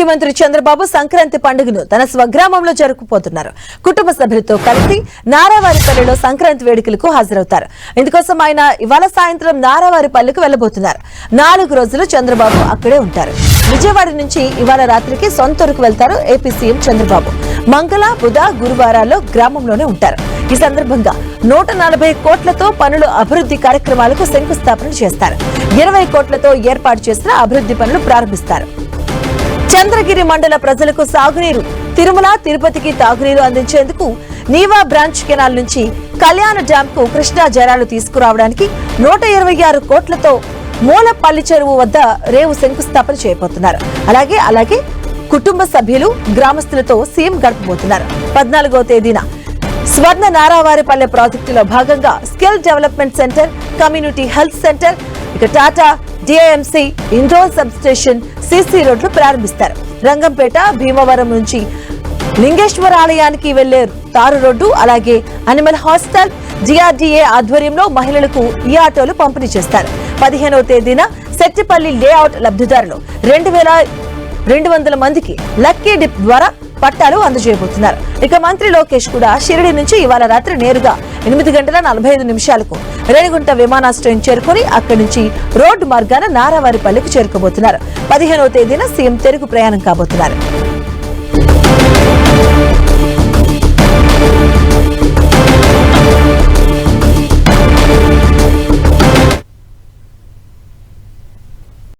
ముఖ్యమంత్రి చంద్రబాబు సంక్రాంతి పండుగను తన స్వగ్రామంలో జరుపుకోబోతున్నారు. కుటుంబ సభ్యులతో కలిసి నారావారిపల్లిలో సంక్రాంతి వేడుకలకు హాజరవుతారు. ఇందుకోసం ఆయన ఇవాళ సాయంత్రం నారావారిపల్లికి వెళ్లబోతున్నారు. 4 రోజులు చంద్రబాబు అక్కడే ఉంటారు. విజయవాడ నుంచి ఇవాళ రాత్రికి సొంతూరుకు వెళ్తారు ఏపీ సీఎం చంద్రబాబు. మంగళ, బుధ, గురువారాల్లో గ్రామంలోనే ఉంటారు. ఈ సందర్భంగా 140 కోట్లతో పనులు అభివృద్ధి కార్యక్రమాలకు శంకుస్థాపన చేస్తారు. 20 కోట్లతో ఏర్పాటు చేసిన అభివృద్ధి పనులు ప్రారంభిస్తారు. చంద్రగిరి మండల ప్రజలకు సాగునీరు, తిరుమల, తిరుపతికి తాగునీరు అందించేందుకు నీవా బ్రాంచ్ కెనాల్ నుంచి కళ్యాణ డ్యాం కు కృష్ణా జలాలు తీసుకురావడానికి 126 కోట్లతో మూలపల్లి చెరువు వద్ద రేవు శంకుస్థాపన చేయబోతున్నారు. అలాగే కుటుంబ సభ్యులు, గ్రామస్తులతో సీఎం గడపబోతున్నారు. 14వ తేదీన స్వర్ణ నారావారిపల్లె ప్రాజెక్టులో భాగంగా skill development centre, community health centre, ఇక Tata DIMC indoor substation, CC రోడ్లు ప్రారంభిస్తారు. రంగంపేట, భీమవరం నుంచి లింగేశ్వర ఆలయానికి వెళ్లే తారు రోడ్డు, అలాగే అనిమల్ హాస్టల్, డిఆర్డీఏ ఆధ్వర్యంలో మహిళలకు ఈ ఆటోలు పంపిణీ చేస్తారు. 15వ తేదీన సెట్టిపల్లి లేఅవుట్ లబ్ధిదారులు 2200 మందికి లక్కీ డిప్ ద్వారా పట్టాలు అందజేయబోతున్నారు. ఇక మంత్రి లోకేష్ కూడా షిరిడి నుంచి ఇవాళ రాత్రి నేరుగా 8:45 రేణిగుంట విమానాశ్రయం చేరుకుని అక్కడి నుంచి రోడ్డు మార్గాన నారావారిపల్లికి చేరుకోబోతున్నారు. 15వ తేదీన సీఎం తెలుగు ప్రయాణం కాబోతున్నారు.